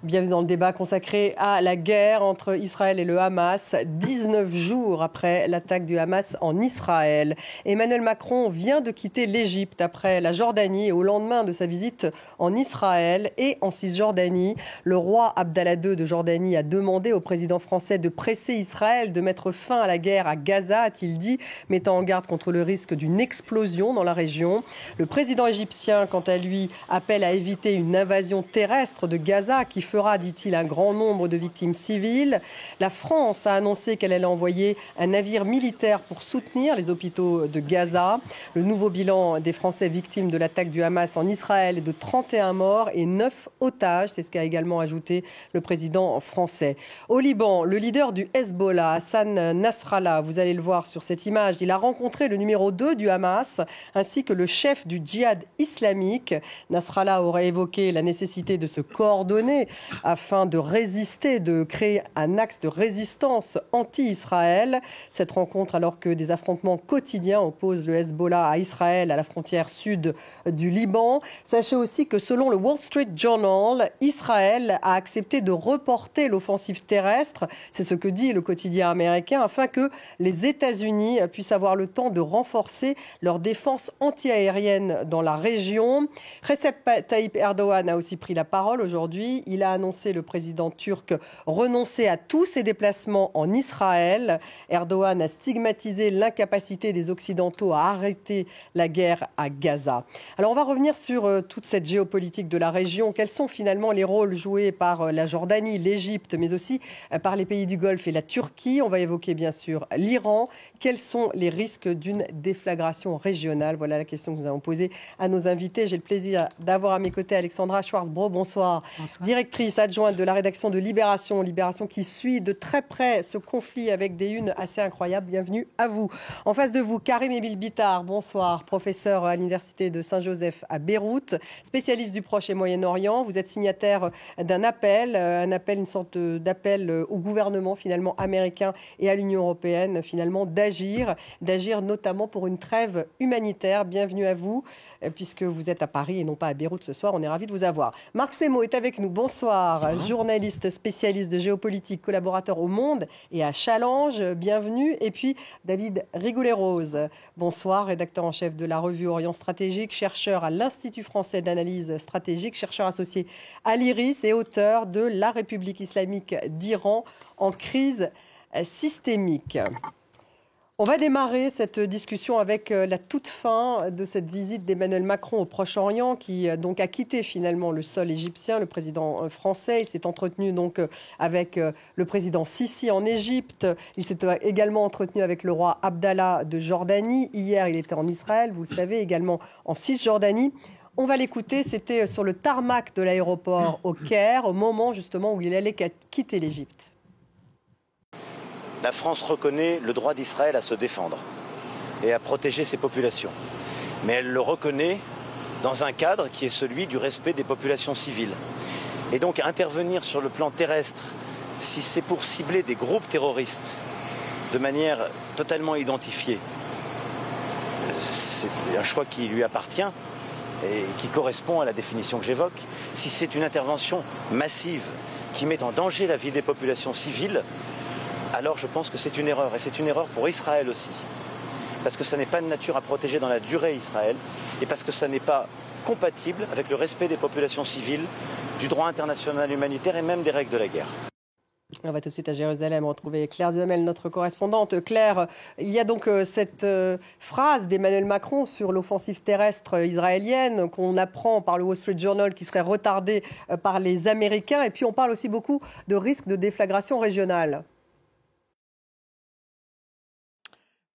Bienvenue dans le débat consacré à la guerre entre Israël et le Hamas, 19 jours après l'attaque du Hamas en Israël. Emmanuel Macron vient de quitter l'Égypte après la Jordanie et au lendemain de sa visite en Israël et en Cisjordanie. Le roi Abdallah II de Jordanie a demandé au président français de presser Israël de mettre fin à la guerre à Gaza, a-t-il dit, mettant en garde contre le risque d'une explosion dans la région. Le président égyptien, quant à lui, appelle à éviter une invasion terrestre de Gaza qui fera, dit-il, un grand nombre de victimes civiles. La France a annoncé qu'elle allait envoyer un navire militaire pour soutenir les hôpitaux de Gaza. Le nouveau bilan des Français victimes de l'attaque du Hamas en Israël est de 31 morts et 9 otages. C'est ce qu'a également ajouté le président français. Au Liban, le leader du Hezbollah, Hassan Nasrallah, vous allez le voir sur cette image, il a rencontré le numéro 2 du Hamas ainsi que le chef du djihad islamique. Nasrallah aurait évoqué la nécessité de se coordonner afin de résister, de créer un axe de résistance anti-Israël. Cette rencontre alors que des affrontements quotidiens opposent le Hezbollah à Israël à la frontière sud du Liban. Sachez aussi que selon le Wall Street Journal, Israël a accepté de reporter l'offensive terrestre, c'est ce que dit le quotidien américain, afin que les États-Unis puissent avoir le temps de renforcer leur défense antiaérienne dans la région. Recep Tayyip Erdogan a aussi pris la parole aujourd'hui. Il a annoncé, le président turc, renoncer à tous ses déplacements en Israël. Erdogan a stigmatisé l'incapacité des Occidentaux à arrêter la guerre à Gaza. Alors on va revenir sur toute cette géopolitique de la région. Quels sont finalement les rôles joués par la Jordanie, l'Égypte, mais aussi par les pays du Golfe et la Turquie? On va évoquer bien sûr l'Iran. Quels sont les risques d'une déflagration régionale? Voilà la question que nous avons posée à nos invités. J'ai le plaisir d'avoir à mes côtés Alexandra Schwarzbro. Bonsoir. Bonsoir. Directrice adjointe de la rédaction de Libération. Libération qui suit de très près ce conflit avec des unes assez incroyables. Bienvenue à vous. En face de vous, Karim Émile Bitar. Bonsoir. Professeur à l'université de Saint-Joseph à Beyrouth. Spécialiste du Proche et Moyen-Orient. Vous êtes signataire d'un appel, une sorte d'appel au gouvernement finalement américain et à l'Union européenne finalement d'agir notamment pour une trêve humanitaire. Bienvenue à vous, puisque vous êtes à Paris et non pas à Beyrouth ce soir. On est ravis de vous avoir. Marc Semo est avec nous. Bonsoir. Bonjour. Journaliste spécialiste de géopolitique, collaborateur au Monde et à Challenge. Bienvenue. Et puis David Rigoulet-Rose. Bonsoir, rédacteur en chef de la revue Orient Stratégique, chercheur à l'Institut français d'analyse stratégique, chercheur associé à l'IRIS et auteur de La République islamique d'Iran en crise systémique. On va démarrer cette discussion avec la toute fin de cette visite d'Emmanuel Macron au Proche-Orient, qui donc a quitté finalement le sol égyptien, le président français. Il s'est entretenu donc avec le président Sisi en Égypte. Il s'est également entretenu avec le roi Abdallah de Jordanie. Hier, il était en Israël, vous le savez, également en Cisjordanie. On va l'écouter, c'était sur le tarmac de l'aéroport au Caire, au moment justement où il allait quitter l'Égypte. La France reconnaît le droit d'Israël à se défendre et à protéger ses populations. Mais elle le reconnaît dans un cadre qui est celui du respect des populations civiles. Et donc intervenir sur le plan terrestre, si c'est pour cibler des groupes terroristes de manière totalement identifiée, c'est un choix qui lui appartient et qui correspond à la définition que j'évoque. Si c'est une intervention massive qui met en danger la vie des populations civiles, alors je pense que c'est une erreur. Et c'est une erreur pour Israël aussi. Parce que ça n'est pas de nature à protéger dans la durée Israël. Et parce que ça n'est pas compatible avec le respect des populations civiles, du droit international humanitaire et même des règles de la guerre. On va tout de suite à Jérusalem retrouver Claire Duhamel, notre correspondante. Claire, il y a donc cette phrase d'Emmanuel Macron sur l'offensive terrestre israélienne qu'on apprend par le Wall Street Journal qui serait retardée par les Américains. Et puis on parle aussi beaucoup de risque de déflagration régionale.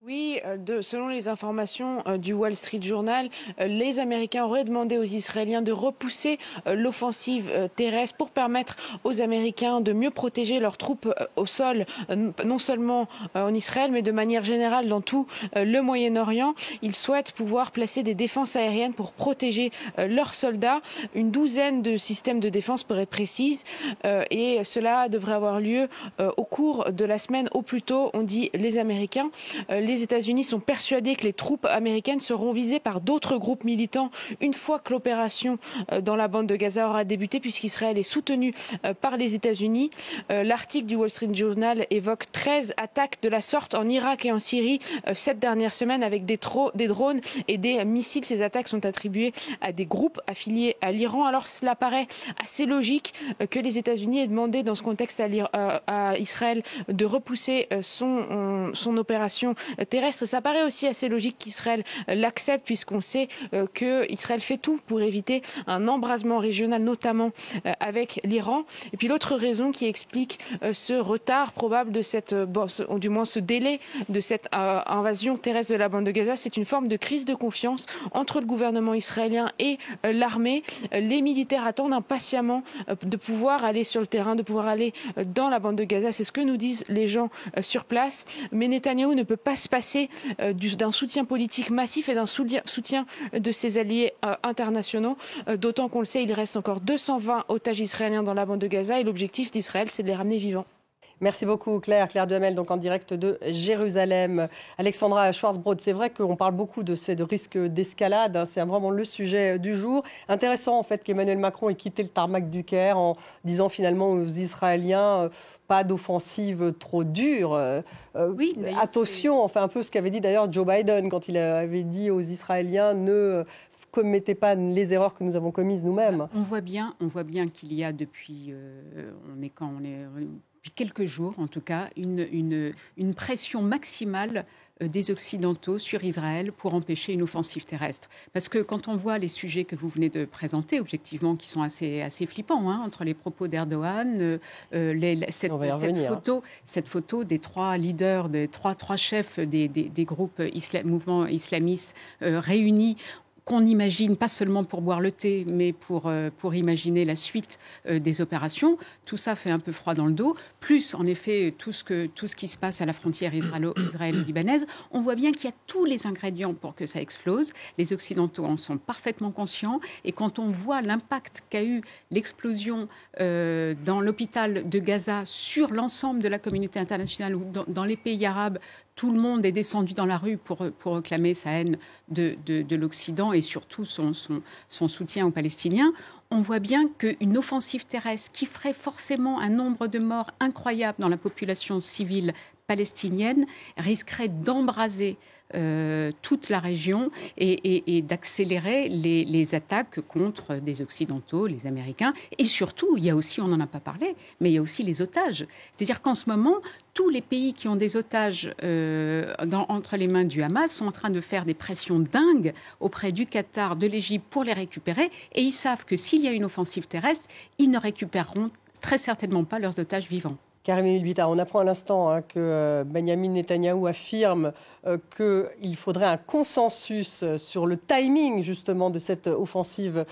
Oui, selon les informations du Wall Street Journal, les Américains auraient demandé aux Israéliens de repousser l'offensive terrestre pour permettre aux Américains de mieux protéger leurs troupes au sol, non seulement en Israël, mais de manière générale dans tout le Moyen-Orient. Ils souhaitent pouvoir placer des défenses aériennes pour protéger leurs soldats. Une douzaine de systèmes de défense pour être précise, et cela devrait avoir lieu au cours de la semaine au plus tôt, on dit les Américains. les États-Unis sont persuadés que les troupes américaines seront visées par d'autres groupes militants une fois que l'opération dans la bande de Gaza aura débuté, puisqu'Israël est soutenu par les États-Unis. L'article du Wall Street Journal évoque 13 attaques de la sorte en Irak et en Syrie cette dernière semaine avec des drones et des missiles. Ces attaques sont attribuées à des groupes affiliés à l'Iran. Alors cela paraît assez logique que les États-Unis aient demandé dans ce contexte à Israël de repousser son opération terrestre. Ça paraît aussi assez logique qu'Israël l'accepte, puisqu'on sait qu'Israël fait tout pour éviter un embrasement régional, notamment avec l'Iran. Et puis l'autre raison qui explique ce retard probable de du moins ce délai de cette invasion terrestre de la bande de Gaza, c'est une forme de crise de confiance entre le gouvernement israélien et l'armée. Les militaires attendent impatiemment de pouvoir aller sur le terrain, de pouvoir aller dans la bande de Gaza. C'est ce que nous disent les gens sur place. Mais Netanyahou ne peut pas se passer d'un soutien politique massif et d'un soutien de ses alliés internationaux. D'autant qu'on le sait, il reste encore 220 otages israéliens dans la bande de Gaza et l'objectif d'Israël, c'est de les ramener vivants. Merci beaucoup Claire Duhamel, donc en direct de Jérusalem. Alexandra Schwarzbrod, c'est vrai qu'on parle beaucoup de ces risques d'escalade, hein, c'est vraiment le sujet du jour. Intéressant en fait qu'Emmanuel Macron ait quitté le tarmac du Caire en disant finalement aux Israéliens pas d'offensive trop dure. Oui, attention, enfin un peu ce qu'avait dit d'ailleurs Joe Biden quand il avait dit aux Israéliens ne commettez pas les erreurs que nous avons commises nous-mêmes. On voit bien qu'il y a depuis quelques jours, en tout cas, une pression maximale des Occidentaux sur Israël pour empêcher une offensive terrestre. Parce que quand on voit les sujets que vous venez de présenter, objectivement, qui sont assez flippants, hein, entre les propos d'Erdogan, cette photo des trois leaders, des trois chefs des groupes mouvements islamistes réunis, qu'on imagine pas seulement pour boire le thé, mais pour imaginer la suite des opérations. Tout ça fait un peu froid dans le dos. Plus, en effet, tout ce qui se passe à la frontière israélo-libanaise, on voit bien qu'il y a tous les ingrédients pour que ça explose. Les Occidentaux en sont parfaitement conscients. Et quand on voit l'impact qu'a eu l'explosion dans l'hôpital de Gaza sur l'ensemble de la communauté internationale ou dans les pays arabes, tout le monde est descendu dans la rue pour réclamer sa haine de l'Occident et surtout son soutien aux Palestiniens. On voit bien qu'une offensive terrestre qui ferait forcément un nombre de morts incroyable dans la population civile palestinienne risquerait d'embraser toute la région et d'accélérer les attaques contre des Occidentaux, les Américains. Et surtout, il y a aussi, on n'en a pas parlé, mais il y a aussi les otages. C'est-à-dire qu'en ce moment, tous les pays qui ont des otages entre les mains du Hamas sont en train de faire des pressions dingues auprès du Qatar, de l'Égypte pour les récupérer. Et ils savent que s'il y a une offensive terrestre, ils ne récupéreront très certainement pas leurs otages vivants. Karim Elbita, on apprend à l'instant que Benyamin Netanyahou affirme qu'il faudrait un consensus sur le timing justement de cette offensive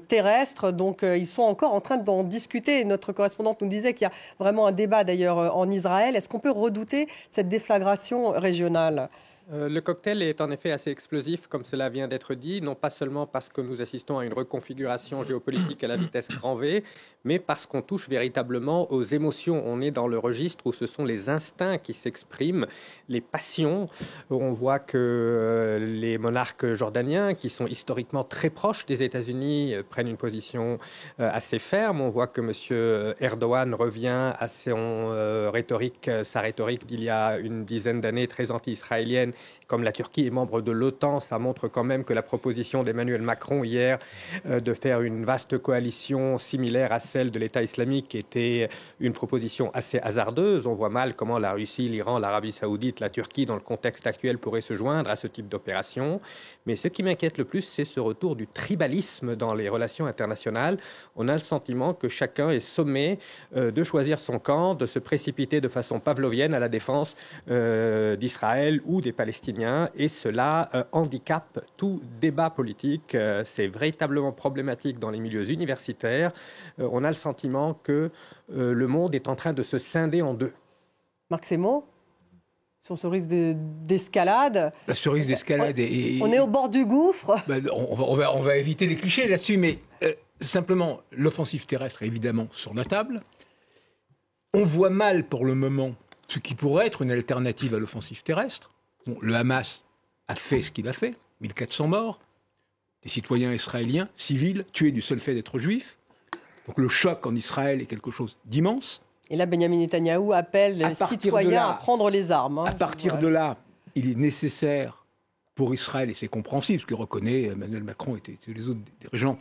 terrestre. Donc ils sont encore en train d'en discuter. Notre correspondante nous disait qu'il y a vraiment un débat d'ailleurs en Israël. Est-ce qu'on peut redouter cette déflagration régionale ? Le cocktail est en effet assez explosif, comme cela vient d'être dit, non pas seulement parce que nous assistons à une reconfiguration géopolitique à la vitesse grand V, mais parce qu'on touche véritablement aux émotions. On est dans le registre où ce sont les instincts qui s'expriment, les passions. On voit que les monarques jordaniens, qui sont historiquement très proches des États-Unis, prennent une position assez ferme. On voit que M. Erdogan revient à sa rhétorique d'il y a une dizaine d'années, très anti-israélienne. Comme la Turquie est membre de l'OTAN, ça montre quand même que la proposition d'Emmanuel Macron hier de faire une vaste coalition similaire à celle de l'État islamique était une proposition assez hasardeuse. On voit mal comment la Russie, l'Iran, l'Arabie saoudite, la Turquie, dans le contexte actuel, pourraient se joindre à ce type d'opération. Mais ce qui m'inquiète le plus, c'est ce retour du tribalisme dans les relations internationales. On a le sentiment que chacun est sommé de choisir son camp, de se précipiter de façon pavlovienne à la défense d'Israël ou des Palestiniens. Et cela handicape tout débat politique. C'est véritablement problématique dans les milieux universitaires. On a le sentiment que le monde est en train de se scinder en deux. Marc Sémon, sur ce risque d'escalade. Ce risque d'escalade on est au bord du gouffre. On va éviter les clichés là-dessus, mais simplement, l'offensive terrestre est évidemment sur la table. On voit mal pour le moment ce qui pourrait être une alternative à l'offensive terrestre. Bon, le Hamas a fait ce qu'il a fait, 1400 morts, des citoyens israéliens, civils, tués du seul fait d'être juifs. Donc le choc en Israël est quelque chose d'immense. Et là, Benjamin Netanyahou appelle les citoyens à prendre les armes. À partir de là, il est nécessaire pour Israël, et c'est compréhensible, ce que reconnaît Emmanuel Macron et les autres dirigeants,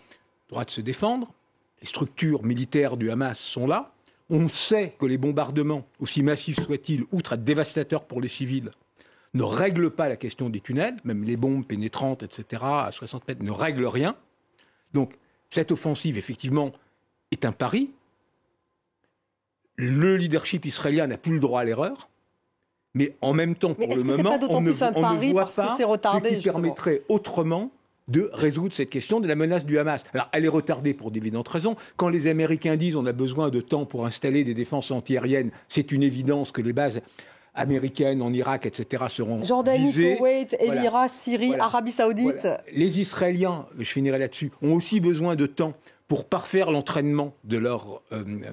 le droit de se défendre. Les structures militaires du Hamas sont là. On sait que les bombardements, aussi massifs soient-ils, outre être dévastateurs pour les civils, ne règlent pas la question des tunnels, même les bombes pénétrantes, etc., à 60 mètres, ne règlent rien. Donc, cette offensive, effectivement, est un pari. Le leadership israélien n'a plus le droit à l'erreur. Mais en même temps, pour le moment, on ne voit pas ce qui permettrait autrement de résoudre cette question de la menace du Hamas. Alors, elle est retardée pour d'évidentes raisons. Quand les Américains disent qu'on a besoin de temps pour installer des défenses antiaériennes, c'est une évidence que les bases américaines en Irak, etc., seront Jordanie, visées. Koweït, Émirats, Syrie, Arabie Saoudite. Voilà. Les Israéliens, je finirai là-dessus, ont aussi besoin de temps pour parfaire l'entraînement de leurs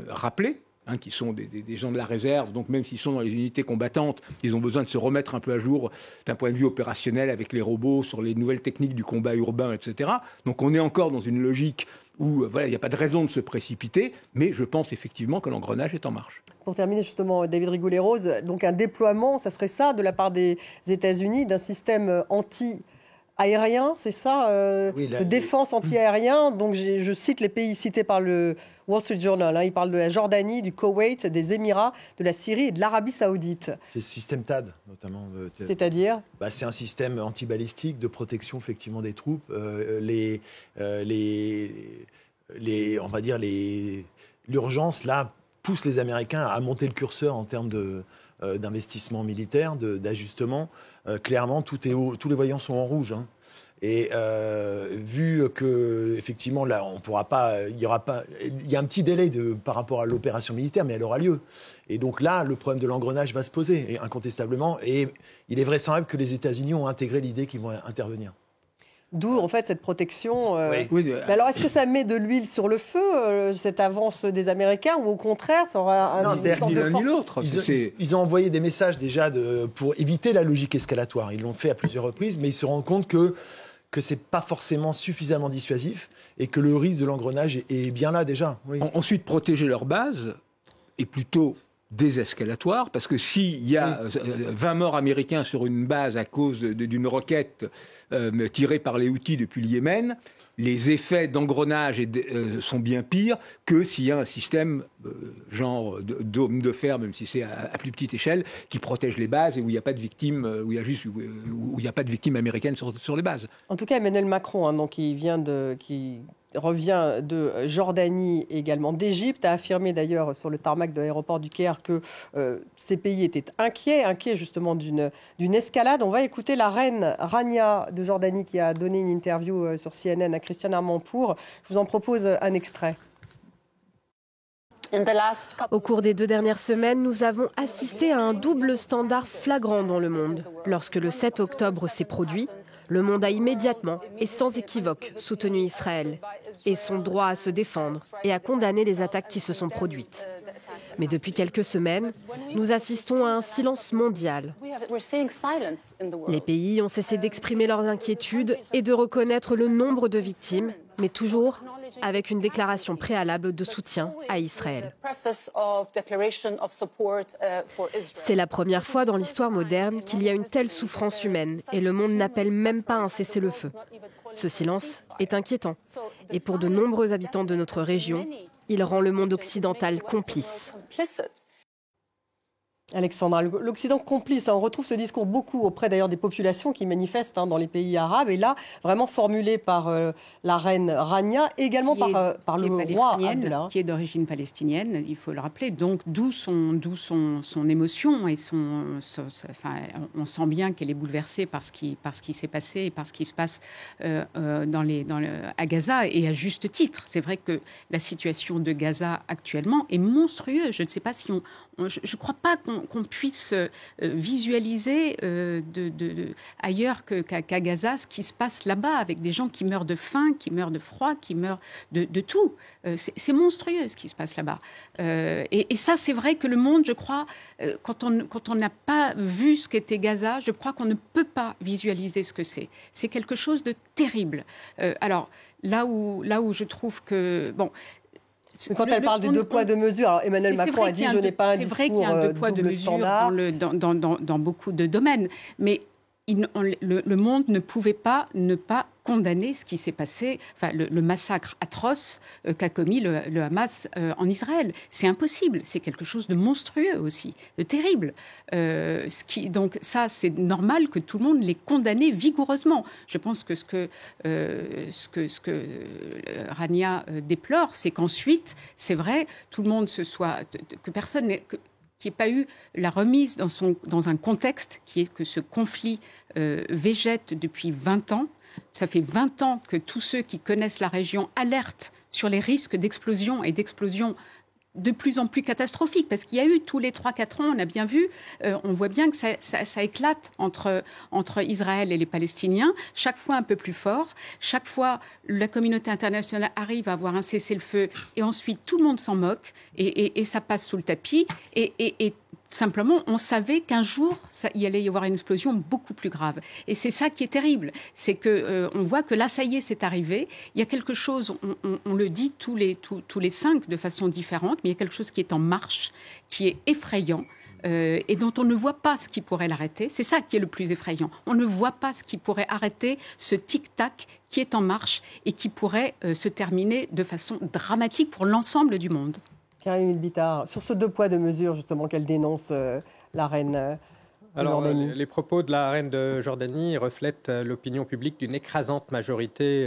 rappelés, qui sont des gens de la réserve, donc même s'ils sont dans les unités combattantes, ils ont besoin de se remettre un peu à jour d'un point de vue opérationnel avec les robots, sur les nouvelles techniques du combat urbain, etc. Donc on est encore dans une logique où il n'y a pas de raison de se précipiter, mais je pense effectivement que l'engrenage est en marche. Pour terminer justement, David Rigoulet-Rose, donc un déploiement, ça serait ça, de la part des États-Unis, d'un système anti-aérien, c'est ça, de défense anti-aérien. Donc je cite les pays cités par le Wall Street Journal. Il parle de la Jordanie, du Koweït, des Émirats, de la Syrie et de l'Arabie Saoudite. C'est le système THAAD, notamment. C'est-à-dire c'est un système antibalistique de protection effectivement des troupes. On va dire l'urgence là pousse les Américains à monter le curseur en termes d'investissement militaire, d'ajustement. Clairement, tous les voyants sont en rouge. Et vu que effectivement là, on pourra pas, il y a un petit délai par rapport à l'opération militaire, mais elle aura lieu. Et donc là, le problème de l'engrenage va se poser, et incontestablement. Et il est vraisemblable que les États-Unis ont intégré l'idée qu'ils vont intervenir. D'où, en fait, cette protection. Oui. Mais alors, est-ce que ça met de l'huile sur le feu, cette avance des Américains, ou au contraire, ça aura Non, c'est ni l'un ni l'autre. Ils ont envoyé des messages déjà pour éviter la logique escalatoire. Ils l'ont fait à plusieurs reprises, mais ils se rendent compte que c'est pas forcément suffisamment dissuasif et que le risque de l'engrenage est bien là déjà. Oui. Ensuite, protéger leur base est plutôt désescalatoire, parce que s'il y a 20 morts américains sur une base à cause d'une roquette tirée par les Houthis depuis le Yémen, les effets d'engrenage sont bien pires que s'il y a un système genre dôme de fer, même si c'est à plus petite échelle, qui protège les bases et où il n'y a pas de victimes, où il n'y a pas de victimes américaines sur les bases. En tout cas, Emmanuel Macron, donc qui revient de Jordanie et également d'Égypte, a affirmé d'ailleurs sur le tarmac de l'aéroport du Caire que ces pays étaient inquiets justement d'une escalade. On va écouter la reine Rania de Jordanie qui a donné une interview sur CNN à Christiane Armancourt. Je vous en propose un extrait. Au cours des 2 dernières semaines, nous avons assisté à un double standard flagrant dans le monde. Lorsque le 7 octobre s'est produit, le monde a immédiatement et sans équivoque soutenu Israël et son droit à se défendre et à condamner les attaques qui se sont produites. Mais depuis quelques semaines, nous assistons à un silence mondial. Les pays ont cessé d'exprimer leurs inquiétudes et de reconnaître le nombre de victimes, mais toujours avec une déclaration préalable de soutien à Israël. C'est la première fois dans l'histoire moderne qu'il y a une telle souffrance humaine et le monde n'appelle même pas un cessez-le-feu. Ce silence est inquiétant et pour de nombreux habitants de notre région, il rend le monde occidental complice. Alexandra, l'Occident complice, on retrouve ce discours beaucoup auprès d'ailleurs des populations qui manifestent dans les pays arabes, et là vraiment formulé par la reine Rania, également par le roi Abdallah. Qui est d'origine palestinienne, il faut le rappeler, donc d'où son émotion, et on sent bien qu'elle est bouleversée par ce qui s'est passé et par ce qui se passe à Gaza, et à juste titre. C'est vrai que la situation de Gaza actuellement est monstrueuse. Je ne sais pas si je ne crois pas qu'on qu'on puisse visualiser ailleurs qu'à Gaza ce qui se passe là-bas, avec des gens qui meurent de faim, qui meurent de froid, qui meurent de tout. C'est monstrueux ce qui se passe là-bas. Et ça, c'est vrai que le monde, je crois, quand on n'a pas vu ce qu'était Gaza, je crois qu'on ne peut pas visualiser ce que c'est. C'est quelque chose de terrible. Alors, là où je trouve que... Bon, quand elle parle des deux poids, deux mesures, alors Emmanuel Macron a dit « je n'ai pas un discours double standard ». C'est vrai qu'il y a un deux poids, deux mesures dans beaucoup de domaines, mais le monde ne pouvait pas ne pas condamner ce qui s'est passé, enfin le massacre atroce qu'a commis le Hamas en Israël. C'est impossible, c'est quelque chose de monstrueux aussi, de terrible. Donc ça, c'est normal que tout le monde l'ait condamné vigoureusement. Je pense que ce que Rania déplore, c'est qu'ensuite, c'est vrai, tout le monde que personne qu'il n'y ait pas eu la remise dans un contexte qui est que ce conflit végète depuis 20 ans. Ça fait 20 ans que tous ceux qui connaissent la région alertent sur les risques d'explosion et d'explosion de plus en plus catastrophiques, parce qu'il y a eu tous les 3-4 ans, on a bien vu, on voit bien que ça éclate entre Israël et les Palestiniens, chaque fois un peu plus fort, chaque fois la communauté internationale arrive à avoir un cessez-le-feu et ensuite tout le monde s'en moque et ça passe sous le tapis et simplement, on savait qu'un jour, il allait y avoir une explosion beaucoup plus grave. Et c'est ça qui est terrible. C'est qu'on voit que là, ça y est, c'est arrivé. Il y a quelque chose, on le dit tous les 5 de façon différente, mais il y a quelque chose qui est en marche, qui est effrayant. Et dont on ne voit pas ce qui pourrait l'arrêter. C'est ça qui est le plus effrayant. On ne voit pas ce qui pourrait arrêter ce tic-tac qui est en marche et qui pourrait se terminer de façon dramatique pour l'ensemble du monde. Karim El-Bitar, sur ce deux poids, deux mesures, justement, qu'elle dénonce la reine de Jordanie. Les propos de la reine de Jordanie reflètent l'opinion publique d'une écrasante majorité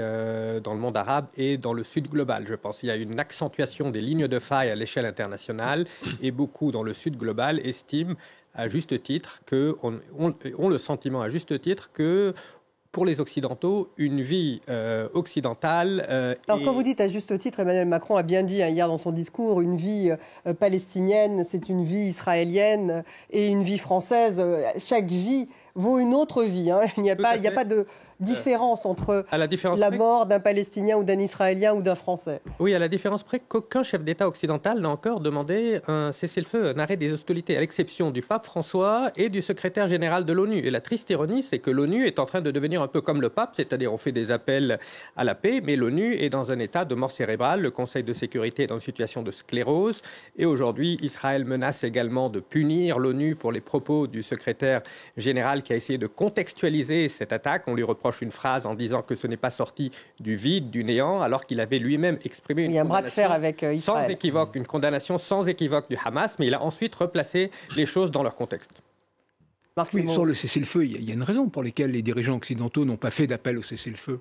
dans le monde arabe et dans le sud global, je pense. Il y a une accentuation des lignes de faille à l'échelle internationale et beaucoup dans le sud global estiment à juste titre ont le sentiment à juste titre que pour les Occidentaux, une vie occidentale... Alors, quand vous dites à juste titre, Emmanuel Macron a bien dit hier dans son discours, une vie palestinienne, c'est une vie israélienne et une vie française. Chaque vie vaut une autre vie. Hein. Il n'y a pas de différence entre la mort d'un Palestinien ou d'un Israélien ou d'un Français. Oui, à la différence près qu'aucun chef d'État occidental n'a encore demandé un cessez-le-feu, un arrêt des hostilités, à l'exception du pape François et du secrétaire général de l'ONU. Et la triste ironie, c'est que l'ONU est en train de devenir un peu comme le pape, c'est-à-dire on fait des appels à la paix, mais l'ONU est dans un état de mort cérébrale. Le Conseil de sécurité est dans une situation de sclérose. Et aujourd'hui, Israël menace également de punir l'ONU pour les propos du secrétaire général qui a essayé de contextualiser cette attaque. On lui reproche une phrase en disant que ce n'est pas sorti du vide, du néant, alors qu'il avait lui-même exprimé une condamnation sans équivoque, une condamnation sans équivoque du Hamas, mais il a ensuite replacé les choses dans leur contexte. Oui, sur le cessez-le-feu, il y a une raison pour laquelle les dirigeants occidentaux n'ont pas fait d'appel au cessez-le-feu.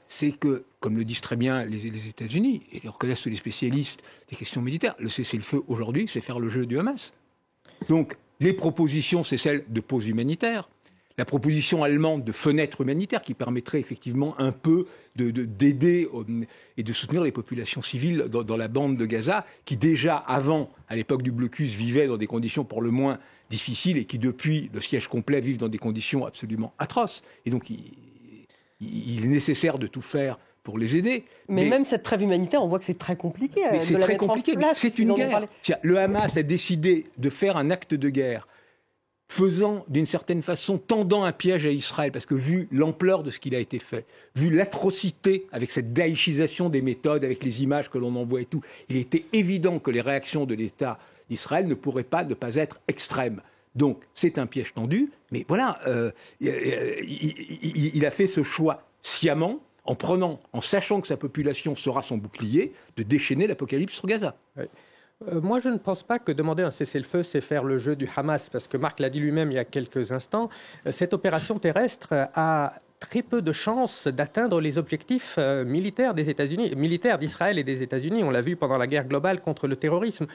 C'est que, comme le disent très bien les États-Unis, et le reconnaissent tous les spécialistes des questions militaires, le cessez-le-feu aujourd'hui, c'est faire le jeu du Hamas. Donc, les propositions, c'est celle de pause humanitaire. La proposition allemande de fenêtre humanitaire qui permettrait effectivement un peu d'aider et de soutenir les populations civiles dans la bande de Gaza, qui déjà avant, à l'époque du blocus, vivaient dans des conditions pour le moins difficiles et qui depuis le siège complet vivent dans des conditions absolument atroces. Et donc il est nécessaire de tout faire pour les aider. Mais même cette trêve humanitaire, on voit que c'est très compliqué. C'est très compliqué, mais c'est une guerre. Le Hamas a décidé de faire un acte de guerre faisant, d'une certaine façon, tendant un piège à Israël, parce que vu l'ampleur de ce qu'il a été fait, vu l'atrocité avec cette daïchisation des méthodes, avec les images que l'on envoie et tout, il était évident que les réactions de l'État d'Israël ne pourraient pas ne pas être extrêmes. Donc, c'est un piège tendu, mais voilà, il a fait ce choix sciemment, en sachant que sa population sera son bouclier, de déchaîner l'apocalypse sur Gaza. Oui. Moi, je ne pense pas que demander un cessez-le-feu, c'est faire le jeu du Hamas, parce que Marc l'a dit lui-même il y a quelques instants, cette opération terrestre a très peu de chances d'atteindre les objectifs militaires des États-Unis, militaires d'Israël et des États-Unis. On l'a vu pendant la guerre globale contre le terrorisme,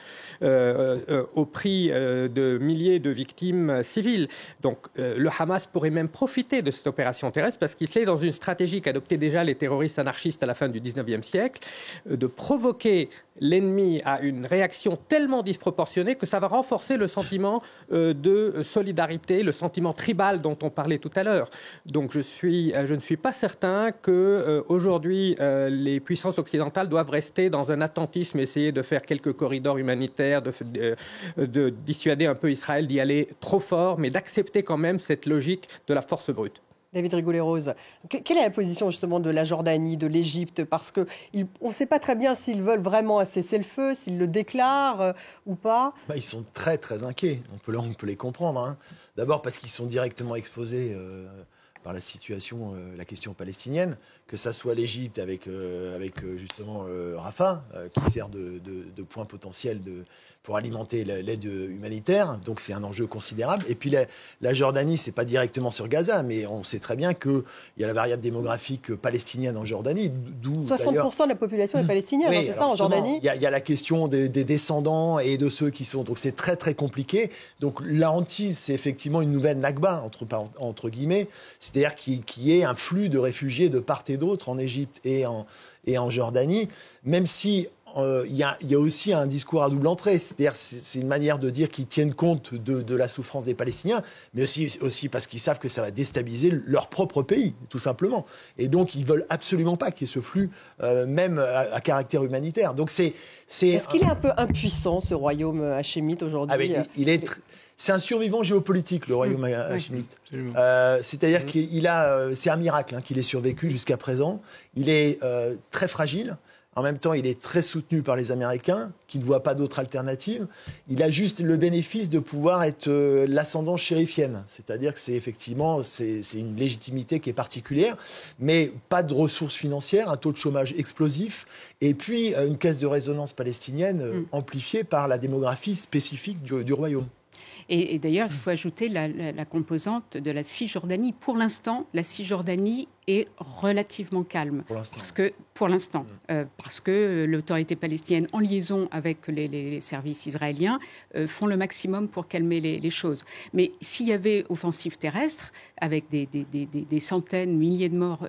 au prix de milliers de victimes civiles. Donc le Hamas pourrait même profiter de cette opération terrestre parce qu'il est dans une stratégie qu'adoptaient déjà les terroristes anarchistes à la fin du 19e siècle, de provoquer l'ennemi à une réaction tellement disproportionnée que ça va renforcer le sentiment de solidarité, le sentiment tribal dont on parlait tout à l'heure. Donc je ne suis pas certain qu'aujourd'hui les puissances occidentales doivent rester dans un attentisme, essayer de faire quelques corridors humanitaires, de dissuader un peu Israël d'y aller trop fort, mais d'accepter quand même cette logique de la force brute. David Rigoulet-Rose, quelle est la position justement de la Jordanie, de l'Égypte? Parce qu'on ne sait pas très bien s'ils veulent vraiment un cessez-le-feu, s'ils le déclarent ou pas. Ils sont très très inquiets, on peut les comprendre. Hein. D'abord parce qu'ils sont directement exposés par la situation, la question palestinienne, que ça soit l'Égypte avec justement Rafah, qui sert de point potentiel pour alimenter l'aide humanitaire. Donc c'est un enjeu considérable. Et puis la Jordanie, c'est pas directement sur Gaza, mais on sait très bien qu'il y a la variable démographique palestinienne en Jordanie. 60% de la population est palestinienne, oui, c'est ça en Jordanie? Il y a la question des descendants et de ceux qui sont... Donc c'est très très compliqué. Donc la hantise, c'est effectivement une nouvelle Nakba, entre guillemets. C'est-à-dire qu'il y ait un flux de réfugiés de part et d'autre en Égypte et en Jordanie, même si... il y a aussi un discours à double entrée, c'est-à-dire c'est une manière de dire qu'ils tiennent compte de la souffrance des Palestiniens, mais aussi parce qu'ils savent que ça va déstabiliser leur propre pays, tout simplement. Et donc ils veulent absolument pas qu'il y ait ce flux, même à caractère humanitaire. Donc est-ce qu'il est un peu impuissant, ce royaume hachémite aujourd'hui? C'est un survivant géopolitique, le royaume hachémite. C'est-à-dire c'est un miracle qu'il ait survécu jusqu'à présent. Il est très fragile. En même temps, il est très soutenu par les Américains, qui ne voient pas d'autre alternative. Il a juste le bénéfice de pouvoir être l'ascendance chérifienne. C'est-à-dire que c'est une légitimité qui est particulière, mais pas de ressources financières, un taux de chômage explosif, et puis une caisse de résonance palestinienne amplifiée par la démographie spécifique du royaume. Et d'ailleurs, il faut ajouter la composante de la Cisjordanie. Pour l'instant, la Cisjordanie est relativement calme. Pour l'instant. Parce que l'autorité palestinienne, en liaison avec les services israéliens, font le maximum pour calmer les choses. Mais s'il y avait offensive terrestre, avec des centaines, milliers de morts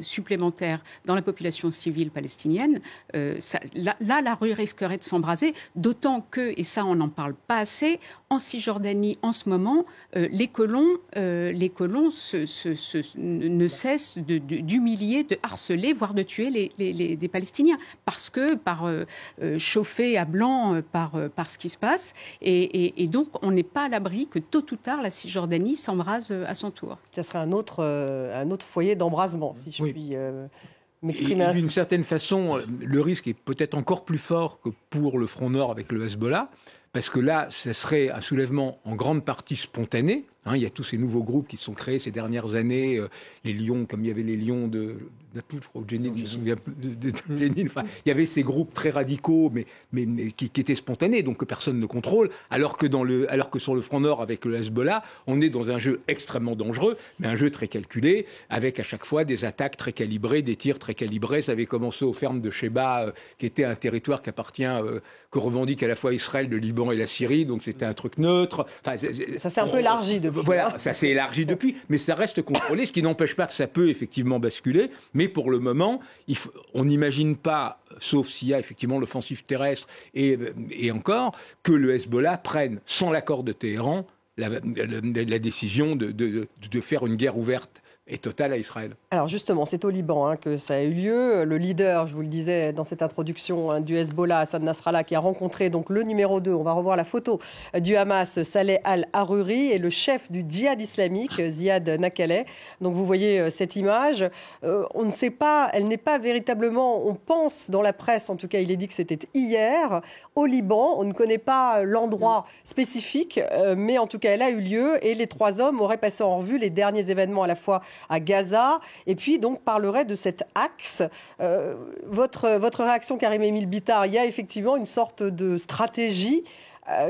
supplémentaires dans la population civile palestinienne, la rue risquerait de s'embraser, d'autant que, et ça on n'en parle pas assez, en Cisjordanie, en ce moment, les colons ne cessent d'humilier, de harceler, voire de tuer des Palestiniens, parce que chauffés à blanc par ce qui se passe, et donc on n'est pas à l'abri que tôt ou tard la Cisjordanie s'embrase à son tour. Ça serait un autre foyer d'embrasement, si je puis m'exprimer ainsi. D'une certaine façon, le risque est peut-être encore plus fort que pour le Front Nord avec le Hezbollah, parce que là, ce serait un soulèvement en grande partie spontané. Il y a tous ces nouveaux groupes qui se sont créés ces dernières années, les Lions, comme il y avait les Lions de Lénine, je me souviens de Lénine. Enfin, il y avait ces groupes très radicaux, mais qui étaient spontanés, donc que personne ne contrôle, alors que sur le Front Nord, avec le Hezbollah, on est dans un jeu extrêmement dangereux, mais un jeu très calculé, avec à chaque fois des attaques très calibrées, des tirs très calibrés. Ça avait commencé aux fermes de Sheba, qui était un territoire que revendique à la fois Israël, le Liban et la Syrie, donc c'était un truc neutre. Enfin, ça s'est un peu élargi depuis. Voilà, ça s'est élargi depuis, mais ça reste contrôlé, ce qui n'empêche pas que ça peut effectivement basculer, mais pour le moment, on n'imagine pas, sauf s'il y a effectivement l'offensive terrestre et encore, que le Hezbollah prenne, sans l'accord de Téhéran, la décision de faire une guerre ouverte et totale à Israël. Alors justement, c'est au Liban que ça a eu lieu. Le leader, je vous le disais dans cette introduction, du Hezbollah, Hassan Nasrallah, qui a rencontré donc le numéro 2, on va revoir la photo, du Hamas, Saleh al-Haruri, et le chef du djihad islamique, Ziad Nakaleh. Donc vous voyez cette image. On ne sait pas, elle n'est pas véritablement, on pense dans la presse, en tout cas il est dit que c'était hier, au Liban. On ne connaît pas l'endroit spécifique, mais en tout cas elle a eu lieu, et les trois hommes auraient passé en revue les derniers événements à la fois à Gaza, et puis donc parlerait de cet axe. Votre réaction, Karim-Émile Bittard, il y a effectivement une sorte de stratégie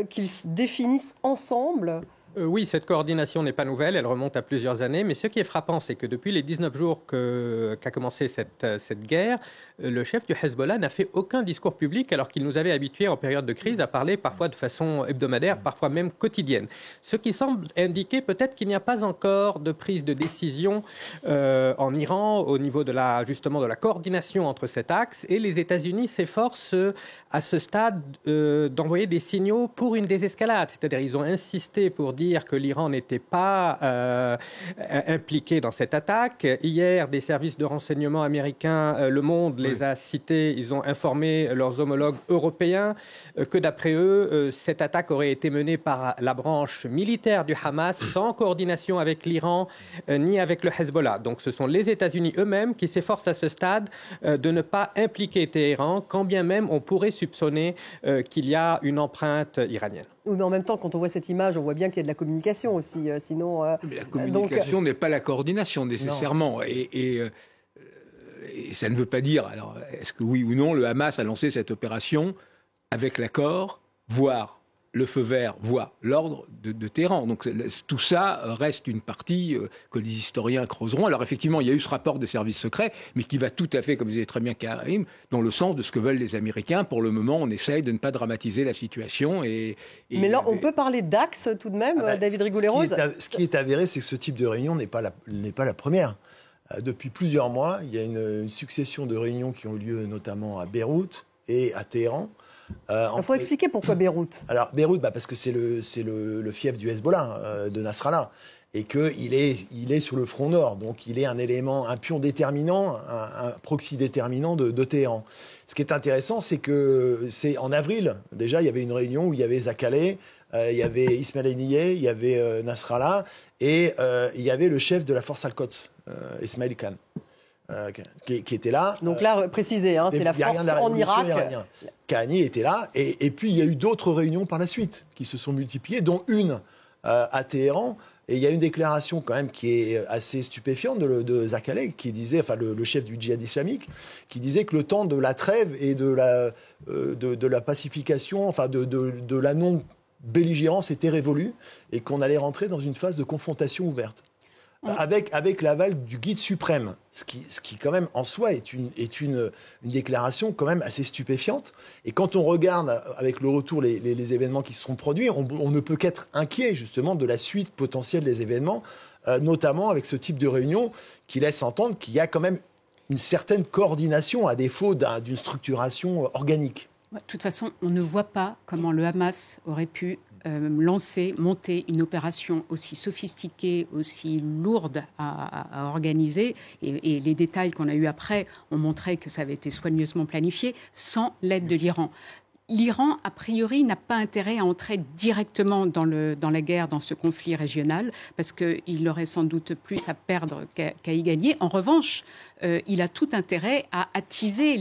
qu'ils définissent ensemble. Oui, cette coordination n'est pas nouvelle, elle remonte à plusieurs années, mais ce qui est frappant, c'est que depuis les 19 jours qu'a commencé cette guerre, le chef du Hezbollah n'a fait aucun discours public alors qu'il nous avait habitués en période de crise à parler parfois de façon hebdomadaire, parfois même quotidienne. Ce qui semble indiquer peut-être qu'il n'y a pas encore de prise de décision en Iran au niveau justement de la coordination entre cet axe, et les États-Unis s'efforcent à ce stade d'envoyer des signaux pour une désescalade, c'est-à-dire ils ont insisté pour dire que l'Iran n'était pas impliqué dans cette attaque. Hier, des services de renseignement américains, Le Monde les a cités, ils ont informé leurs homologues européens que d'après eux, cette attaque aurait été menée par la branche militaire du Hamas sans coordination avec l'Iran ni avec le Hezbollah. Donc ce sont les États-Unis eux-mêmes qui s'efforcent à ce stade de ne pas impliquer Téhéran, quand bien même on pourrait soupçonner qu'il y a une empreinte iranienne. Oui, mais en même temps, quand on voit cette image, on voit bien qu'il y a de la communication aussi. Sinon, mais la communication n'est pas la coordination nécessairement. Et ça ne veut pas dire, alors, est-ce que oui ou non, le Hamas a lancé cette opération avec l'accord, voire le feu vert, voire l'ordre de Téhéran. Donc tout ça reste une partie que les historiens creuseront. Alors effectivement, il y a eu ce rapport des services secrets, mais qui va tout à fait, comme disait très bien Karim, dans le sens de ce que veulent les Américains. Pour le moment, on essaye de ne pas dramatiser la situation. Mais là, on peut parler d'axe tout de même, David Rigoulet-Rose. Ce qui est avéré, c'est que ce type de réunion n'est pas la première. Depuis plusieurs mois, il y a une succession de réunions qui ont eu lieu notamment à Beyrouth et à Téhéran. Il faut expliquer pourquoi Beyrouth. Alors Beyrouth, parce que c'est le fief du Hezbollah, de Nasrallah, et qu'il est sur le front nord, donc il est un pion déterminant, un proxy déterminant de Téhéran. Ce qui est intéressant, c'est que c'est en avril, déjà, il y avait une réunion où il y avait Zakaleh, il y avait Ismail Haniyeh, il y avait Nasrallah, et il y avait le chef de la force Al-Quds, Ismail Khan. Qui était là. Donc là, précisez, c'est la force en Irak. Khani était là. Et puis, il y a eu d'autres réunions par la suite qui se sont multipliées, dont une à Téhéran. Et il y a une déclaration quand même qui est assez stupéfiante de Zakaleh, qui disait, enfin le chef du djihad islamique, qui disait que le temps de la trêve et de la pacification, enfin de la non-belligérance était révolu et qu'on allait rentrer dans une phase de confrontation ouverte. Avec l'aval du guide suprême, ce qui quand même en soi est une déclaration quand même assez stupéfiante. Et quand on regarde avec le retour les événements qui se seront produits, on ne peut qu'être inquiet justement de la suite potentielle des événements, notamment avec ce type de réunion qui laisse entendre qu'il y a quand même une certaine coordination à défaut d'une structuration organique. De toute façon, on ne voit pas comment le Hamas aurait pu monter une opération aussi sophistiquée, aussi lourde à organiser, et les détails qu'on a eus après ont montré que ça avait été soigneusement planifié, sans l'aide de l'Iran. L'Iran, a priori, n'a pas intérêt à entrer directement dans la guerre, dans ce conflit régional, parce qu'il aurait sans doute plus à perdre qu'à y gagner. En revanche, il a tout intérêt à attiser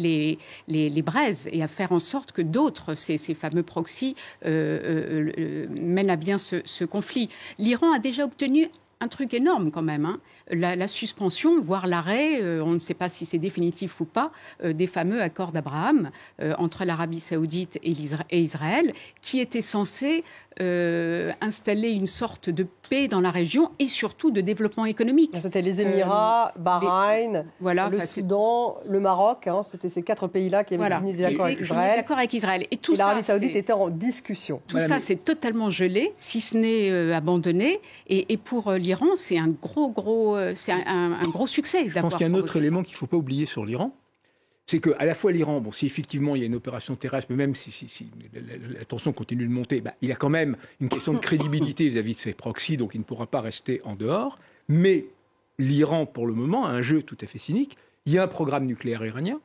les braises et à faire en sorte que d'autres, ces fameux proxys, mènent à bien ce conflit. L'Iran a déjà obtenu un truc énorme quand même, la suspension, voire l'arrêt, on ne sait pas si c'est définitif ou pas, des fameux accords d'Abraham entre l'Arabie saoudite et Israël, qui étaient censés installer une sorte de paix dans la région et surtout de développement économique. C'était les Émirats, Bahreïn, le Soudan, le Maroc, c'était ces 4 pays-là qui avaient signé des accords avec Israël. Et tout l'Arabie saoudite était en discussion. Tout ça, c'est totalement gelé, si ce n'est abandonné. Et pour l'Iran, c'est un gros succès. Je pense qu'il y a un autre élément qu'il ne faut pas oublier sur l'Iran. C'est qu'à la fois l'Iran, si effectivement il y a une opération terrestre, mais même si la tension continue de monter, il a quand même une question de crédibilité vis-à-vis de ses proxys, donc il ne pourra pas rester en dehors. Mais l'Iran, pour le moment, a un jeu tout à fait cynique. Il y a un programme nucléaire iranien.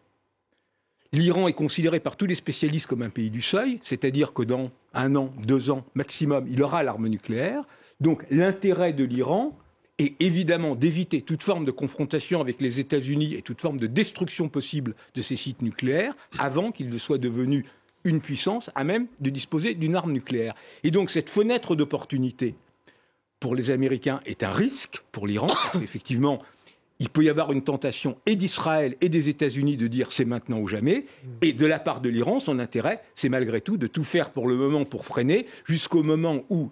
L'Iran est considéré par tous les spécialistes comme un pays du seuil, c'est-à-dire que dans 1 an, 2 ans maximum, il aura l'arme nucléaire. Donc l'intérêt de l'Iran est évidemment d'éviter toute forme de confrontation avec les États-Unis et toute forme de destruction possible de ces sites nucléaires avant qu'ils ne soient devenus une puissance à même de disposer d'une arme nucléaire. Et donc cette fenêtre d'opportunité pour les Américains est un risque pour l'Iran, parce qu'effectivement, il peut y avoir une tentation et d'Israël et des États-Unis de dire c'est maintenant ou jamais. Et de la part de l'Iran, son intérêt, c'est malgré tout de tout faire pour le moment pour freiner, jusqu'au moment où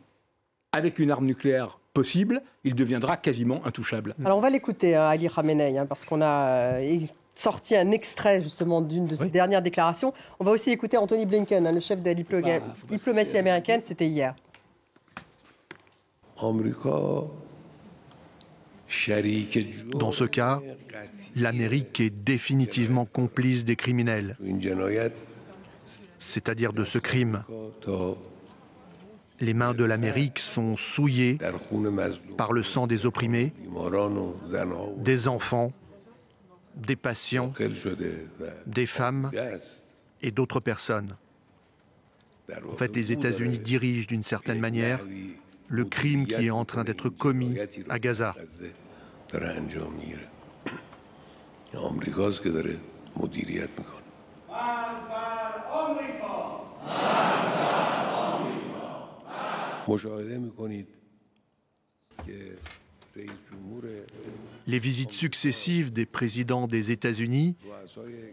avec une arme nucléaire possible, il deviendra quasiment intouchable. Alors on va l'écouter, Ali Khamenei, parce qu'on a sorti un extrait justement d'une de ses dernières déclarations. On va aussi écouter Anthony Blinken, le chef de la diplomatie américaine, c'était hier. Dans ce cas, l'Amérique est définitivement complice des criminels, c'est-à-dire de ce crime. Les mains de l'Amérique sont souillées par le sang des opprimés, des enfants, des patients, des femmes et d'autres personnes. En fait, les États-Unis dirigent d'une certaine manière le crime qui est en train d'être commis à Gaza. Les visites successives des présidents des États-Unis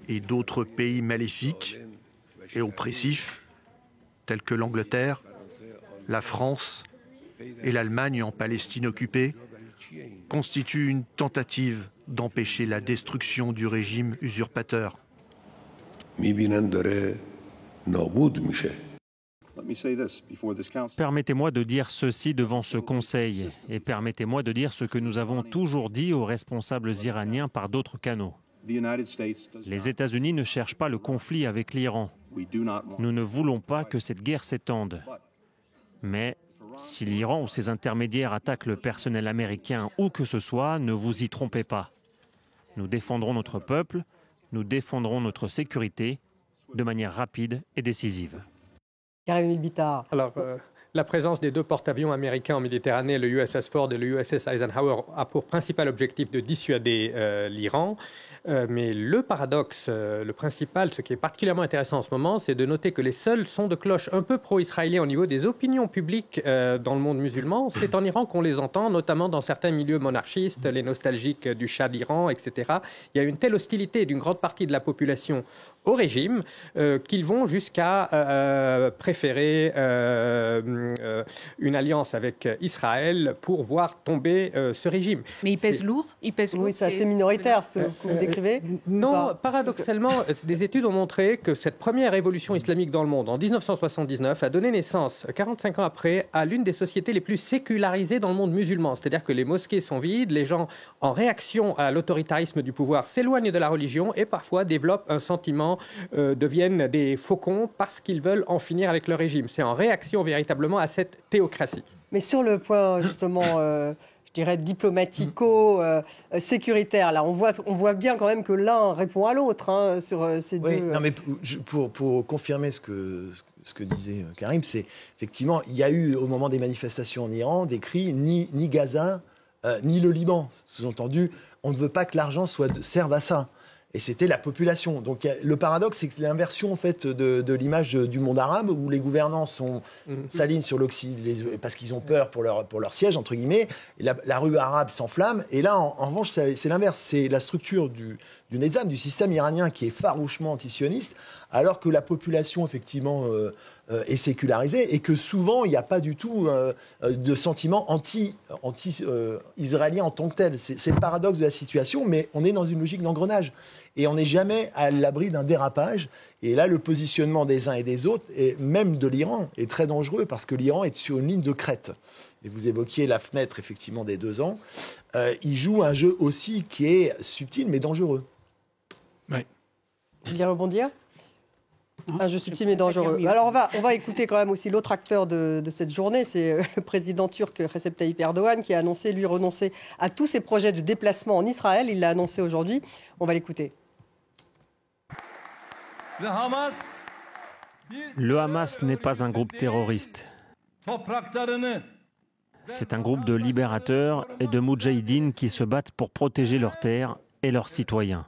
et d'autres pays maléfiques et oppressifs, tels que l'Angleterre, la France et l'Allemagne en Palestine occupée, constituent une tentative d'empêcher la destruction du régime usurpateur. Permettez-moi de dire ceci devant ce Conseil et permettez-moi de dire ce que nous avons toujours dit aux responsables iraniens par d'autres canaux. Les États-Unis ne cherchent pas le conflit avec l'Iran. Nous ne voulons pas que cette guerre s'étende. Mais si l'Iran ou ses intermédiaires attaquent le personnel américain où que ce soit, ne vous y trompez pas. Nous défendrons notre peuple, nous défendrons notre sécurité de manière rapide et décisive. Karim El-Bitar. Alors, la présence des 2 porte-avions américains en Méditerranée, le USS Ford et le USS Eisenhower, a pour principal objectif de dissuader l'Iran. Mais le paradoxe, le principal, ce qui est particulièrement intéressant en ce moment, c'est de noter que les seuls sons de cloche un peu pro-israéliens au niveau des opinions publiques dans le monde musulman, c'est en Iran qu'on les entend, notamment dans certains milieux monarchistes, les nostalgiques du Shah d'Iran, etc. Il y a une telle hostilité d'une grande partie de la population au régime qu'ils vont jusqu'à préférer une alliance avec Israël pour voir tomber ce régime. Mais il pèse lourd. Oui, c'est assez minoritaire ce que vous décrivez. Non, paradoxalement, des études ont montré que cette première révolution islamique dans le monde, en 1979, a donné naissance, 45 ans après, à l'une des sociétés les plus sécularisées dans le monde musulman. C'est-à-dire que les mosquées sont vides, les gens, en réaction à l'autoritarisme du pouvoir, s'éloignent de la religion et parfois développent un sentiment, deviennent des faucons parce qu'ils veulent en finir avec le régime. C'est en réaction véritablement à cette théocratie. Mais sur le point, justement... je dirais diplomatico-sécuritaire. Là, on voit bien quand même que l'un répond à l'autre sur ces deux... Non, mais pour confirmer ce que disait Karim, c'est effectivement, il y a eu au moment des manifestations en Iran des cris ni Gaza, ni le Liban. Sous-entendu, on ne veut pas que l'argent serve à ça. Et c'était la population. Donc le paradoxe, c'est que l'inversion en fait de l'image du monde arabe, où les gouvernants s'alignent sur l'Occident parce qu'ils ont peur pour leur siège, entre guillemets. Et la rue arabe s'enflamme. Et là, en revanche, c'est l'inverse. C'est la structure du Nizam, du système iranien, qui est farouchement antisioniste, alors que la population, effectivement, est sécularisée et que souvent, il n'y a pas du tout de sentiment anti-israélien en tant que tel. C'est le paradoxe de la situation, mais on est dans une logique d'engrenage. Et on n'est jamais à l'abri d'un dérapage. Et là, le positionnement des uns et des autres, et même de l'Iran, est très dangereux parce que l'Iran est sur une ligne de crête. Et vous évoquiez la fenêtre, effectivement, des 2 ans. Il joue un jeu aussi qui est subtil, mais dangereux. Oui. Vous voulez rebondir ? Un jeu subtil mais dangereux. Alors on va écouter quand même aussi l'autre acteur de cette journée, c'est le président turc Recep Tayyip Erdogan qui a annoncé lui renoncer à tous ses projets de déplacement en Israël. Il l'a annoncé aujourd'hui. On va l'écouter. Le Hamas n'est pas un groupe terroriste. C'est un groupe de libérateurs et de moudjahidines qui se battent pour protéger leurs terres et leurs citoyens.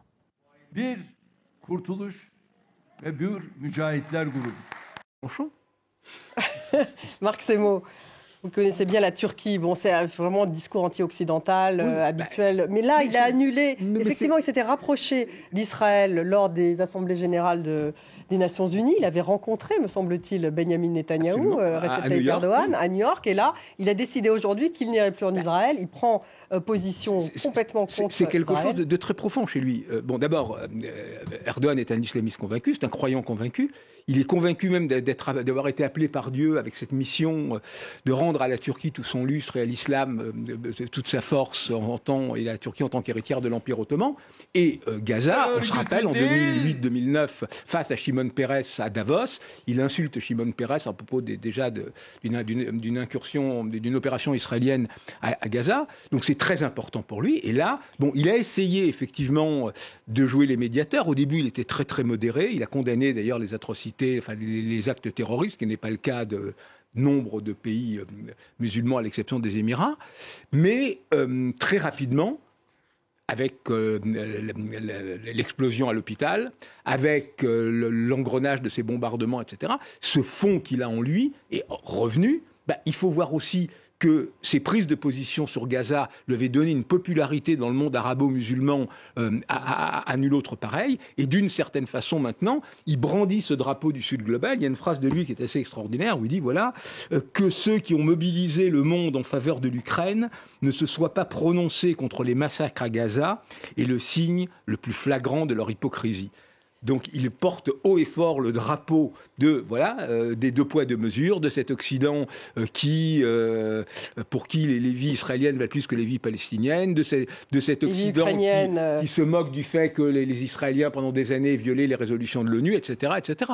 Marc Semo, vous connaissez bien la Turquie. Bon, c'est vraiment un discours anti-occidental habituel. Mais là, il a annulé. Effectivement, il s'était rapproché d'Israël lors des assemblées générales des Nations Unies. Il avait rencontré, me semble-t-il, Benjamin Netanyahou, Recep Tayyip Erdogan, à New York. Et là, il a décidé aujourd'hui qu'il n'irait plus en Israël. Il prend position complètement contre C'est quelque Israël. chose de très profond chez lui. Bon, d'abord, Erdogan est un islamiste convaincu, c'est un croyant convaincu. Il est convaincu même d'avoir été appelé par Dieu avec cette mission de rendre à la Turquie tout son lustre et à l'islam toute sa force en tant, et la Turquie en tant qu'héritière de l'Empire ottoman. Et Gaza, on se rappelle, en 2008-2009, face à Shimon Peres à Davos, il insulte Shimon Peres à propos d'une incursion, d'une opération israélienne à Gaza. Donc c'est très important pour lui. Et là, bon, il a essayé effectivement de jouer les médiateurs. Au début, il était très très modéré. Il a condamné d'ailleurs les atrocités, enfin les actes terroristes, ce qui n'est pas le cas de nombre de pays musulmans, à l'exception des Émirats. Mais très rapidement, avec l'explosion à l'hôpital, avec l'engrenage de ces bombardements, etc., ce fond qu'il a en lui est revenu. Il faut voir aussi que ces prises de position sur Gaza lui avaient donné une popularité dans le monde arabo-musulman à nul autre pareil. Et d'une certaine façon, maintenant, il brandit ce drapeau du Sud global. Il y a une phrase de lui qui est assez extraordinaire où il dit, voilà, que ceux qui ont mobilisé le monde en faveur de l'Ukraine ne se soient pas prononcés contre les massacres à Gaza est le signe le plus flagrant de leur hypocrisie. Donc il porte haut et fort le drapeau des deux poids deux mesures, de cet Occident pour qui les vies israéliennes valent plus que les vies palestiniennes, de cet Occident qui se moque du fait que les Israéliens pendant des années violaient les résolutions de l'ONU, etc., etc.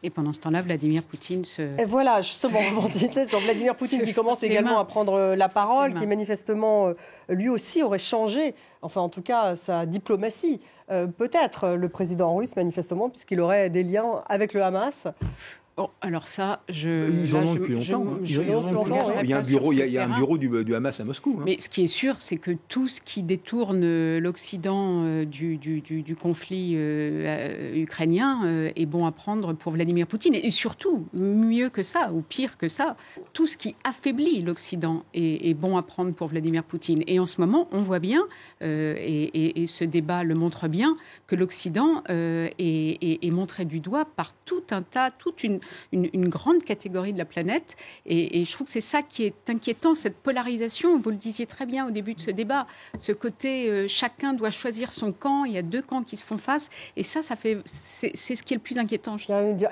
Et pendant ce temps-là, Vladimir Poutine Et voilà, justement, on rebondissait sur Vladimir Poutine qui commence également à prendre la parole, qui manifestement, lui aussi, aurait changé, enfin en tout cas, sa diplomatie. Peut-être le président russe, manifestement, puisqu'il aurait des liens avec le Hamas. Oh, alors ça, ils en ont depuis longtemps. Il y a un bureau du Hamas à Moscou. Mais ce qui est sûr, c'est que tout ce qui détourne l'Occident du conflit ukrainien est bon à prendre pour Vladimir Poutine. Et surtout, mieux que ça, ou pire que ça, tout ce qui affaiblit l'Occident est bon à prendre pour Vladimir Poutine. Et en ce moment, on voit bien, et ce débat le montre bien, que l'Occident est montré du doigt par toute une grande catégorie de la planète. Et je trouve que c'est ça qui est inquiétant, cette polarisation. Vous le disiez très bien au début de ce débat. Ce côté, chacun doit choisir son camp. Il y a deux camps qui se font face. Et c'est ce qui est le plus inquiétant.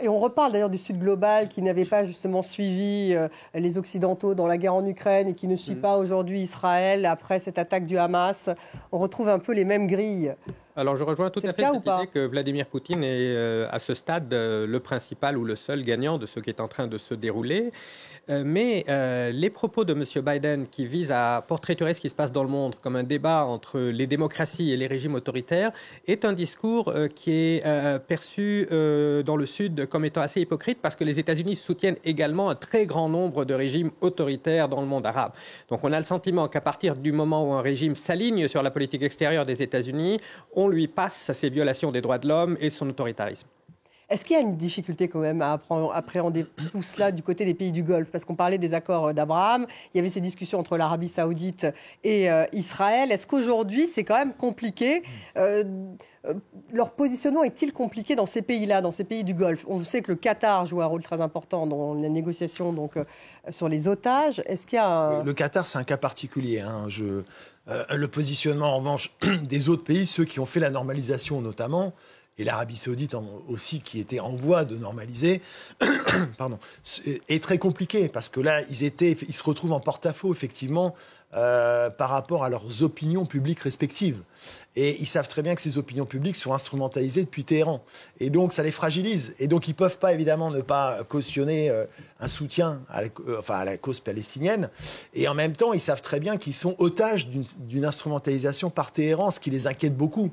Et on reparle d'ailleurs du Sud global qui n'avait pas justement suivi les Occidentaux dans la guerre en Ukraine et qui ne suit pas aujourd'hui Israël après cette attaque du Hamas. On retrouve un peu les mêmes grilles. Alors je rejoins tout à fait cette idée que Vladimir Poutine est à ce stade le principal ou le seul gagnant de ce qui est en train de se dérouler. Mais les propos de M. Biden qui visent à portraiturer ce qui se passe dans le monde comme un débat entre les démocraties et les régimes autoritaires est un discours qui est perçu dans le Sud comme étant assez hypocrite parce que les États-Unis soutiennent également un très grand nombre de régimes autoritaires dans le monde arabe. Donc on a le sentiment qu'à partir du moment où un régime s'aligne sur la politique extérieure des États-Unis, on lui passe ses violations des droits de l'homme et son autoritarisme. Est-ce qu'il y a une difficulté quand même à appréhender tout cela du côté des pays du Golfe ? Parce qu'on parlait des accords d'Abraham, il y avait ces discussions entre l'Arabie saoudite et Israël. Est-ce qu'aujourd'hui, c'est quand même compliqué ? Leur positionnement est-il compliqué dans ces pays-là, dans ces pays du Golfe ? On sait que le Qatar joue un rôle très important dans la négociation sur les otages. Est-ce qu'il y a Le Qatar, c'est un cas particulier. Le positionnement, en revanche, des autres pays, ceux qui ont fait la normalisation notamment, et l'Arabie saoudite aussi, qui était en voie de normaliser, est très compliqué, parce que là, ils se retrouvent en porte-à-faux, effectivement, par rapport à leurs opinions publiques respectives. Et ils savent très bien que ces opinions publiques sont instrumentalisées depuis Téhéran. Et donc, ça les fragilise. Et donc, ils ne peuvent pas, évidemment, ne pas cautionner un soutien à la cause palestinienne. Et en même temps, ils savent très bien qu'ils sont otages d'une instrumentalisation par Téhéran, ce qui les inquiète beaucoup.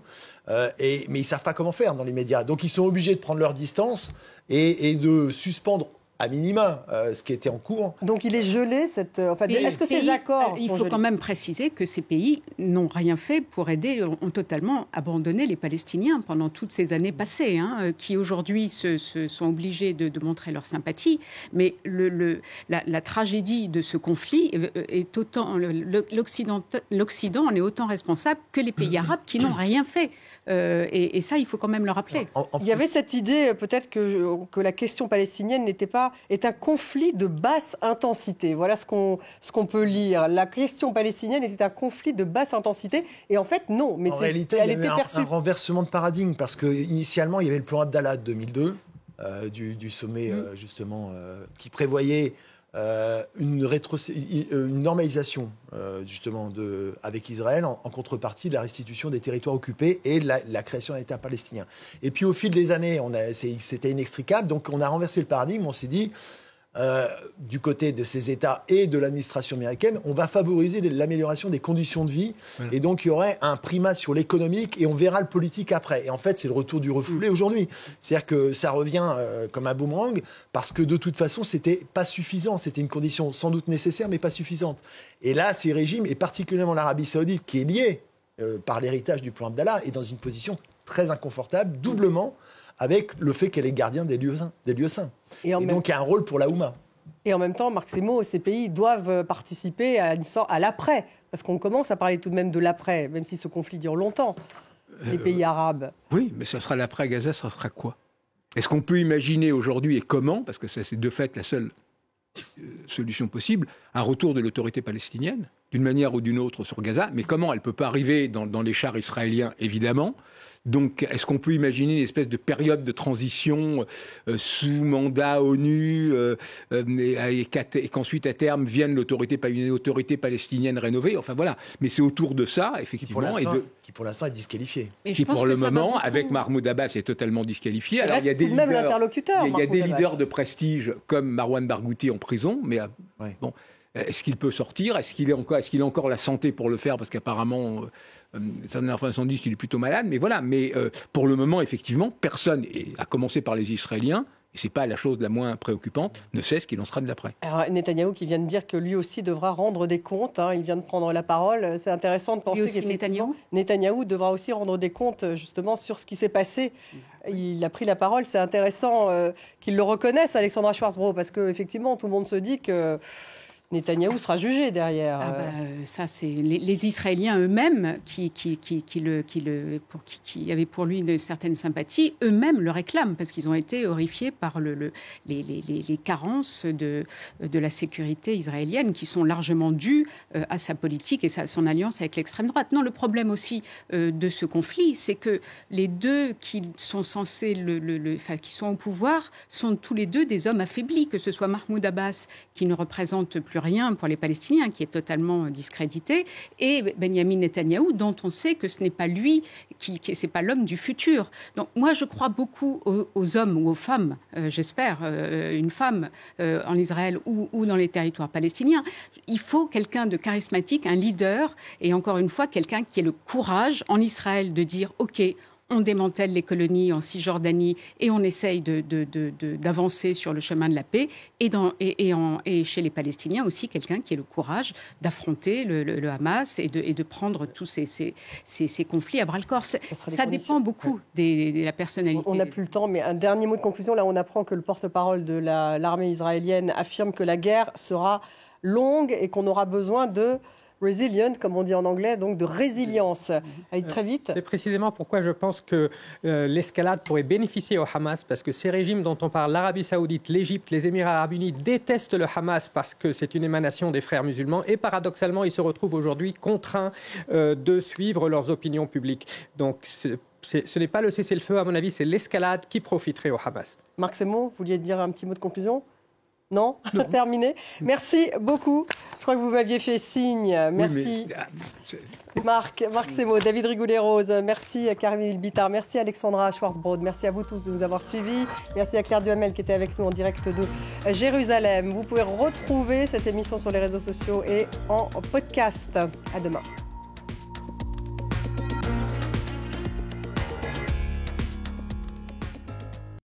Mais ils ne savent pas comment faire dans les médias. Donc, ils sont obligés de prendre leur distance et de suspendre à minima ce qui était en cours. Donc il est gelé, est-ce que ces accords Il faut gelés quand même préciser que ces pays n'ont rien fait pour aider, ont totalement abandonné les Palestiniens pendant toutes ces années passées, qui aujourd'hui se sont obligés de montrer leur sympathie. Mais la tragédie de ce conflit est autant... L'Occident en est autant responsable que les pays arabes qui n'ont rien fait. Et ça, il faut quand même le rappeler. Il y avait cette idée, peut-être, que la question palestinienne est un conflit de basse intensité. Voilà ce qu'on peut lire. La question palestinienne était un conflit de basse intensité. Et en fait, non. Mais en réalité, il y avait un renversement de paradigme. Parce qu'initialement, il y avait le plan Abdallah de 2002, du sommet, justement, qui prévoyait une normalisation, justement, avec Israël, en contrepartie de la restitution des territoires occupés et la création d'un État palestinien. Et puis, au fil des années, c'était inextricable. Donc, on a renversé le paradigme. On s'est dit, du côté de ces États et de l'administration américaine, on va favoriser l'amélioration des conditions de vie. Voilà. Et donc, il y aurait un primat sur l'économique et on verra le politique après. Et en fait, c'est le retour du refoulé aujourd'hui. C'est-à-dire que ça revient comme un boomerang parce que de toute façon, c'était pas suffisant. C'était une condition sans doute nécessaire, mais pas suffisante. Et là, ces régimes, et particulièrement l'Arabie Saoudite, qui est liée par l'héritage du plan Abdallah, est dans une position très inconfortable, doublement, avec le fait qu'elle est gardien des lieux saints. Et donc, il y a un rôle pour la Houma. Et en même temps, Marc Semo, ces pays doivent participer à l'après. Parce qu'on commence à parler tout de même de l'après, même si ce conflit dure longtemps, les pays arabes. Oui, mais ça sera l'après à Gaza, ça sera quoi? Est-ce qu'on peut imaginer aujourd'hui, et comment, parce que ça, c'est de fait la seule solution possible, un retour de l'autorité palestinienne, d'une manière ou d'une autre, sur Gaza? Mais comment? Elle ne peut pas arriver dans les chars israéliens, évidemment. Donc, est-ce qu'on peut imaginer une espèce de période de transition sous mandat ONU et qu'ensuite, à terme, vienne une autorité palestinienne rénovée? Enfin, voilà. Mais c'est autour de ça, effectivement. Qui, pour l'instant, est disqualifié. Qui, pour le moment, avec Mahmoud Abbas, est totalement disqualifié. Alors, il y a des leaders, même l'interlocuteur. Il y a des leaders de prestige, comme Marwan Barghouti en prison, mais bon... Est-ce qu'il peut sortir? Est-ce qu'il a encore la santé pour le faire? Parce qu'apparemment, certaines informations disent qu'il est plutôt malade. Mais voilà. Mais pour le moment, effectivement, personne, et à commencer par les Israéliens, et ce n'est pas la chose la moins préoccupante, ne sait ce qu'il en sera de l'après. Alors, Netanyahou qui vient de dire que lui aussi devra rendre des comptes. Il vient de prendre la parole. C'est intéressant de penser qu'effectivement, Netanyahou devra aussi rendre des comptes justement sur ce qui s'est passé. Il a pris la parole. C'est intéressant qu'il le reconnaisse, Alexandra Schwarzbrot, parce qu'effectivement, tout le monde se dit que Netanyahou sera jugé derrière. Ça, c'est les Israéliens eux-mêmes qui avaient pour lui une certaine sympathie, eux-mêmes le réclament parce qu'ils ont été horrifiés par les carences de la sécurité israélienne qui sont largement dues à sa politique et son alliance avec l'extrême droite. Non, le problème aussi de ce conflit, c'est que les deux qui sont censés qui sont au pouvoir sont tous les deux des hommes affaiblis, que ce soit Mahmoud Abbas qui ne représente plus rien pour les Palestiniens, qui est totalement discrédité, et Benyamin Netanyahou, dont on sait que ce n'est pas lui, c'est pas l'homme du futur. Donc moi, je crois beaucoup aux hommes ou aux femmes, j'espère, une femme en Israël ou dans les territoires palestiniens. Il faut quelqu'un de charismatique, un leader, et encore une fois, quelqu'un qui ait le courage en Israël de dire « OK, on démantèle les colonies en Cisjordanie et on essaye d'avancer sur le chemin de la paix. » Et chez les Palestiniens aussi, quelqu'un qui ait le courage d'affronter le Hamas et de prendre tous ces conflits à bras-le-corps. Ça dépend beaucoup de la personnalité. On n'a plus le temps, mais un dernier mot de conclusion. Là, on apprend que le porte-parole de l'armée israélienne affirme que la guerre sera longue et qu'on aura besoin de resilient, comme on dit en anglais, donc de résilience. Allez, très vite. C'est précisément pourquoi je pense que l'escalade pourrait bénéficier au Hamas, parce que ces régimes dont on parle, l'Arabie Saoudite, l'Égypte, les Émirats Arabes Unis, détestent le Hamas parce que c'est une émanation des frères musulmans et paradoxalement, ils se retrouvent aujourd'hui contraints de suivre leurs opinions publiques. Donc, ce n'est pas le cessez-le-feu, à mon avis, c'est l'escalade qui profiterait au Hamas. Marc Semo, vous vouliez dire un petit mot de conclusion ? Non, terminé. Merci beaucoup. Je crois que vous m'aviez fait signe. Merci. Oui, Marc Semo, David Rigoulet-Rose, merci à Karim Bitar, merci à Alexandra Schwarzbrod, merci à vous tous de nous avoir suivis. Merci à Claire Duhamel qui était avec nous en direct de Jérusalem. Vous pouvez retrouver cette émission sur les réseaux sociaux et en podcast. À demain.